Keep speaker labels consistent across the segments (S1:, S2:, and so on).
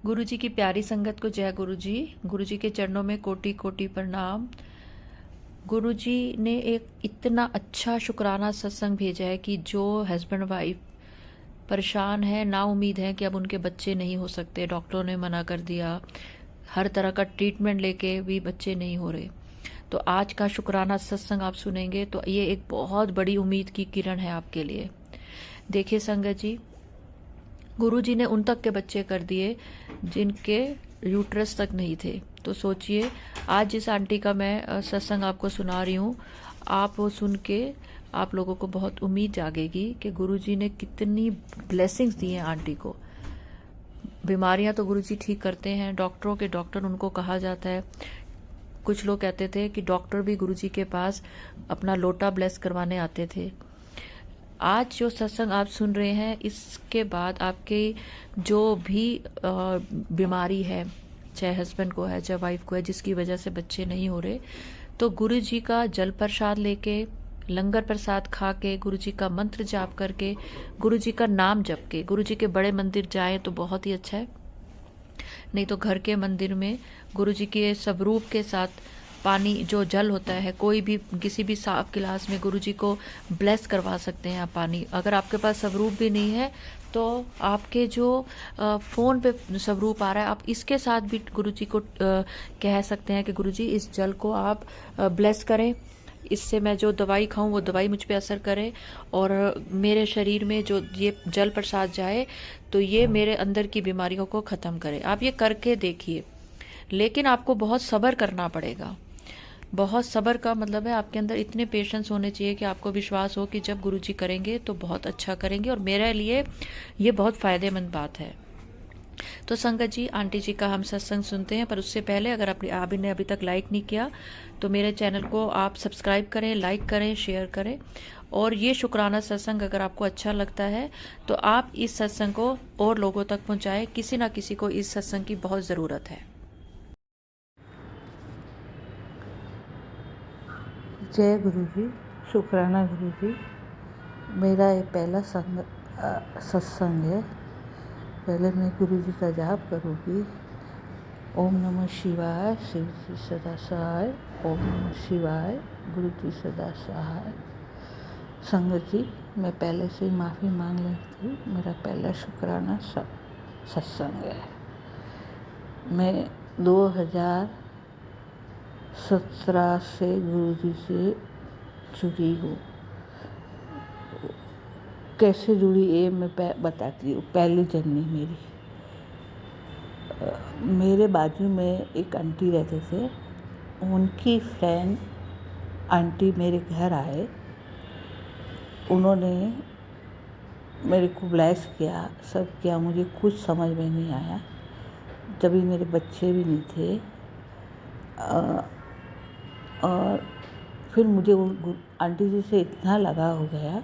S1: गुरु जी की प्यारी संगत को जय गुरु जी। गुरु जी के चरणों में कोटि कोटि प्रणाम। गुरु जी ने एक इतना अच्छा शुक्राना सत्संग भेजा है कि जो हस्बैंड वाइफ परेशान है, ना उम्मीद है कि अब उनके बच्चे नहीं हो सकते, डॉक्टरों ने मना कर दिया, हर तरह का ट्रीटमेंट लेके भी बच्चे नहीं हो रहे, तो आज का शुक्राना सत्संग आप सुनेंगे तो ये एक बहुत बड़ी उम्मीद की किरण है आपके लिए। देखिए संगत जी, गुरु जी ने उन तक के बच्चे कर दिए जिनके यूट्रस तक नहीं थे। तो सोचिए, आज जिस आंटी का मैं सत्संग आपको सुना रही हूँ, आप वो सुन के आप लोगों को बहुत उम्मीद जागेगी कि गुरु जी ने कितनी ब्लेसिंग्स दी हैं आंटी को। बीमारियां तो गुरु जी ठीक करते हैं, डॉक्टरों के डॉक्टर उनको कहा जाता है। कुछ लोग कहते थे कि डॉक्टर भी गुरु जी के पास अपना लोटा ब्लेस करवाने आते थे। आज जो सत्संग आप सुन रहे हैं, इसके बाद आपके जो भी बीमारी है, चाहे हस्बैंड को है चाहे वाइफ को है, जिसकी वजह से बच्चे नहीं हो रहे, तो गुरु जी का जल प्रसाद लेके, लंगर प्रसाद खा के, गुरु जी का मंत्र जाप करके, गुरु जी का नाम जप के, गुरु जी के बड़े मंदिर जाएं तो बहुत ही अच्छा है। नहीं तो घर के मंदिर में गुरु जी के स्वरूप के साथ पानी, जो जल होता है, कोई भी किसी भी साफ गिलास में गुरु जी को ब्लेस करवा सकते हैं आप पानी। अगर आपके पास स्वरूप भी नहीं है तो आपके जो फ़ोन पे स्वरूप आ रहा है, आप इसके साथ भी गुरु जी को कह सकते हैं कि गुरु जी इस जल को आप ब्लेस करें, इससे मैं जो दवाई खाऊं वो दवाई मुझ पे असर करे, और मेरे शरीर में जो ये जल प्रसाद जाए तो ये मेरे अंदर की बीमारियों को ख़त्म करे। आप ये करके देखिए, लेकिन आपको बहुत सब्र करना पड़ेगा। बहुत सब्र का मतलब है आपके अंदर इतने पेशेंस होने चाहिए कि आपको विश्वास हो कि जब गुरु जी करेंगे तो बहुत अच्छा करेंगे, और मेरे लिए ये बहुत फ़ायदेमंद बात है। तो संगत जी, आंटी जी का हम सत्संग सुनते हैं, पर उससे पहले अगर आपने अभी तक लाइक नहीं किया तो मेरे चैनल को आप सब्सक्राइब करें, लाइक करें, शेयर करें। और ये शुक्राना सत्संग अगर आपको अच्छा लगता है तो आप इस सत्संग को और लोगों तक पहुंचाएं, किसी ना किसी को इस सत्संग की बहुत ज़रूरत है।
S2: जय गुरु जी। शुक्राना गुरु जी। मेरा ये पहला सत्संग है। पहले मैं गुरु जी का जाप करूँगी। ओम नमः शिवाय, शिव जी सदा सहाय। ओम नमः शिवाय, गुरु जी सदा सहाय। संगत जी, मैं पहले से ही माफ़ी मांग लेती हूँ। मेरा पहला शुक्राना सत्संग है। मैं 2017 से गुरु जी से जुड़ी हूँ। कैसे जुड़ी ये मैं बताती हूँ। पहली जर्नी मेरी, मेरे बाजू में एक आंटी रहते थे, उनकी फ्रेंड आंटी मेरे घर आए। उन्होंने मेरे को ब्लेस किया, सब किया, मुझे कुछ समझ में नहीं आया। तभी मेरे बच्चे भी नहीं थे। और फिर मुझे आंटी जी से इतना लगाव हो गया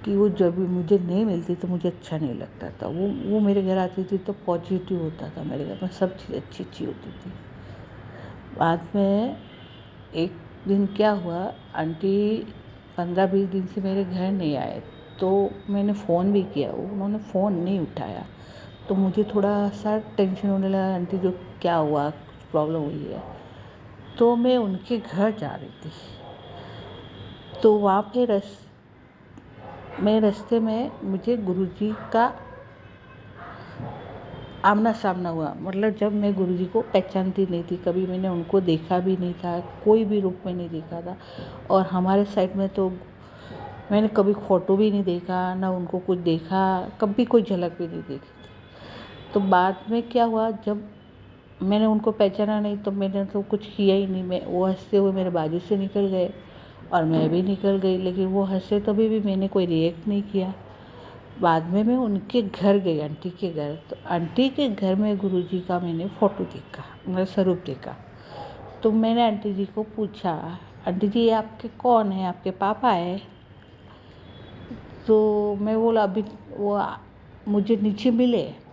S2: कि वो जब भी मुझे नहीं मिलती तो मुझे अच्छा नहीं लगता था। वो मेरे घर आती थी तो पॉजिटिव होता था, मेरे घर में सब चीज़ अच्छी अच्छी होती थी। बाद में एक दिन क्या हुआ, आंटी 15-20 दिन से मेरे घर नहीं आए, तो मैंने फ़ोन भी किया, उन्होंने फ़ोन नहीं उठाया। तो मुझे थोड़ा सा टेंशन होने लगा, आंटी जो क्या हुआ, कुछ प्रॉब्लम हुई है। तो मैं उनके घर जा रही थी, तो वहाँ पे रास्ते में मुझे गुरुजी का आमना सामना हुआ। मतलब जब मैं गुरुजी को पहचानती नहीं थी, कभी मैंने उनको देखा भी नहीं था, कोई भी रूप में नहीं देखा था। और हमारे साइड में तो मैंने कभी फ़ोटो भी नहीं देखा, ना उनको कुछ देखा, कभी कोई झलक भी नहीं देखी। तो बाद में क्या हुआ, जब मैंने उनको पहचाना नहीं तो मैंने तो कुछ किया ही नहीं। वो हंसते हुए मेरे बाजू से निकल गए और मैं भी निकल गई, लेकिन वो हंसे तभी भी मैंने कोई रिएक्ट नहीं किया। बाद में मैं उनके घर गई, आंटी के घर। तो आंटी के घर में गुरुजी का मैंने फ़ोटो देखा, मेरा स्वरूप देखा। तो मैंने आंटी जी को पूछा, आंटी जी ये आपके कौन है, आपके पापा है? तो मैं बोला अभी वो मुझे नीचे मिले।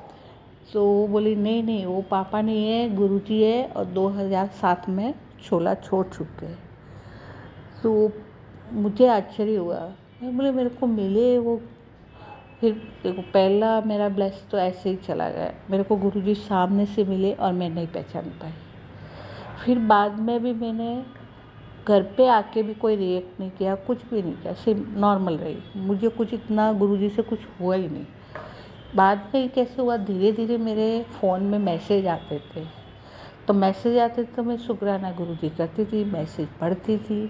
S2: तो वो बोली नहीं नहीं, वो पापा नहीं है, गुरुजी है, और 2007 में छोला छोड़ चुके हैं। तो मुझे आश्चर्य हुआ। मैं बोले मेरे को मिले वो फिर देखो पहला मेरा ब्लेस तो ऐसे ही चला गया, मेरे को गुरुजी सामने से मिले और मैं नहीं पहचान पाई। फिर बाद में भी मैंने घर पे आके भी कोई रिएक्ट नहीं किया, कुछ भी नहीं किया, सिर्फ नॉर्मल रही, मुझे कुछ इतना गुरुजी से कुछ हुआ ही नहीं। बाद में कैसे हुआ, धीरे धीरे मेरे फ़ोन में मैसेज आते थे, तो मैसेज आते थे तो मैं शुक्राना गुरुजी करती थी, मैसेज पढ़ती थी।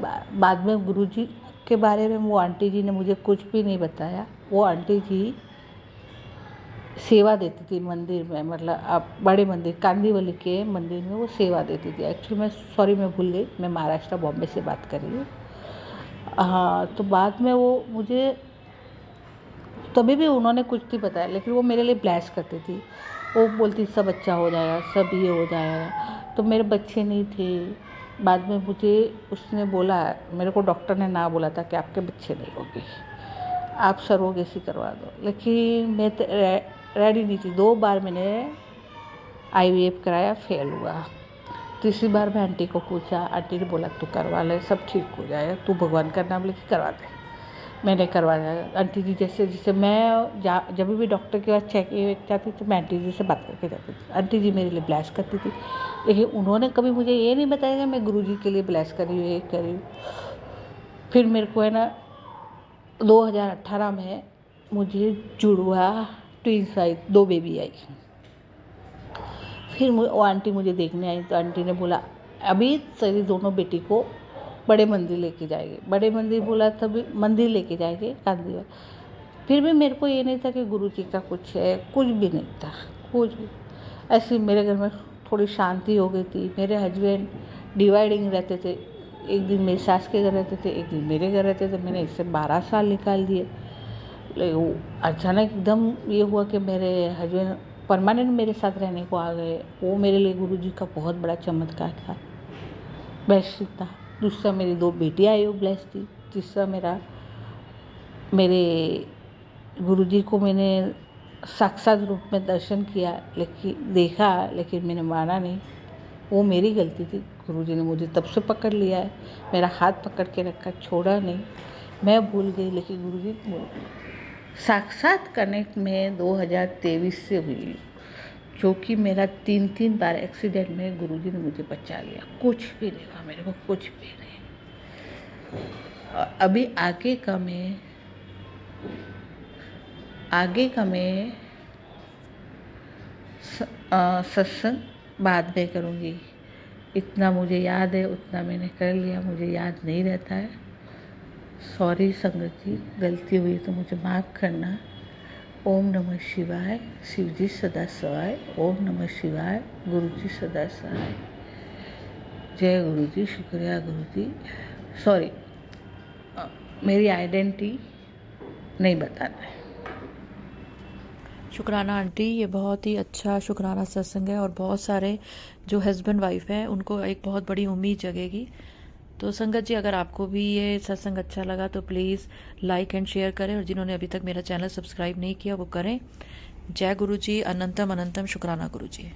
S2: बाद में गुरुजी के बारे में वो आंटी जी ने मुझे कुछ भी नहीं बताया। वो आंटी जी सेवा देती थी मंदिर में, मतलब आप बड़े मंदिर कांदीवली के मंदिर में वो सेवा देती थी। एक्चुअली मैं भूल गई, मैं महाराष्ट्र बॉम्बे से बात कर रही हूँ। हाँ, तो बाद में वो मुझे तभी भी उन्होंने कुछ नहीं बताया, लेकिन वो मेरे लिए ब्लेस करती थी। वो बोलती सब अच्छा हो जाएगा, सब ये हो जाएगा। तो मेरे बच्चे नहीं थे। बाद में मुझे उसने बोला, मेरे को डॉक्टर ने ना बोला था कि आपके बच्चे नहीं होंगे, आप सरोगेसी करवा दो, लेकिन मैं तो रेडी नहीं थी। 2 बार मैंने IVF कराया, फेल हुआ। तीसरी बार मैं आंटी को पूछा, आंटी ने बोला तू करवा ले, सब ठीक हो जाएगा, तू भगवान का नाम लेके करवा दे। मैंने करवाया। आंटी जी जैसे मैं जब भी डॉक्टर के पास चेक जाती तो मैं आंटी जी से बात करके जाती थी। आंटी जी मेरे लिए ब्लेस करती थी, लेकिन उन्होंने कभी मुझे ये नहीं बताया कि मैं गुरुजी के लिए ब्लेस करी हूँ, ये करी हूँ। फिर मेरे को है ना 2018 में मुझे जुड़वा ट्विंस आई, 2 बेबी आई। फिर वो आंटी मुझे देखने आई, तो आंटी ने बोला अभी तेरी दोनों बेटी को बड़े मंदिर लेके जाएंगे। बड़े मंदिर बोला तभी मंदिर लेके जाएंगे कांदीवली। फिर भी मेरे को ये नहीं था कि गुरुजी का कुछ है, कुछ भी नहीं था, कुछ भी। ऐसे मेरे घर में थोड़ी शांति हो गई थी। मेरे हस्बैंड डिवाइडिंग रहते थे, एक दिन मेरी सास के घर रहते थे, एक दिन मेरे घर रहते थे। मैंने इससे 12 साल निकाल दिए। वो अचानक एकदम ये हुआ कि मेरे हस्बैंड परमानेंट मेरे साथ रहने को आ गए। वो मेरे लिए गुरुजी का बहुत बड़ा चमत्कार था, ब्लेसिंग था। दूसरा मेरी 2 बेटियाँ आई, वो ब्लेस थी। तीसरा मेरे गुरुजी को मैंने साक्षात रूप में दर्शन किया, लेकिन मैंने माना नहीं। वो मेरी गलती थी। गुरुजी ने मुझे तब से पकड़ लिया है, मेरा हाथ पकड़ के रखा, छोड़ा नहीं। मैं भूल गई, लेकिन गुरुजी भूल गए। साक्षात कनेक्ट में 2023 से हुई, जो कि मेरा 3 बार एक्सीडेंट में गुरुजी ने मुझे बचा लिया। कुछ भी नहीं हुआ मेरे को, कुछ भी नहीं। अभी आगे का मैं सत्संग बाद में करूँगी। इतना मुझे याद है, उतना मैंने कर लिया, मुझे याद नहीं रहता है। सॉरी संगत जी, गलती हुई तो मुझे माफ़ करना। ओम नमः शिवाय, शिव जी सदा सहाय। ओम नमः शिवाय, गुरु जी सदा सहाय। जय गुरु जी, शुक्रिया गुरु जी। सॉरी, मेरी आइडेंटिटी नहीं बताना है।
S1: शुक्राना आंटी, ये बहुत ही अच्छा शुक्राना सत्संग है और बहुत सारे जो हस्बैंड वाइफ हैं उनको एक बहुत बड़ी उम्मीद जगेगी। तो संगत जी, अगर आपको भी ये सत्संग अच्छा लगा तो प्लीज़ लाइक एंड शेयर करें, और जिन्होंने अभी तक मेरा चैनल सब्सक्राइब नहीं किया वो करें। जय गुरु जी, अनंतम अनंतम शुक्राना गुरु जी।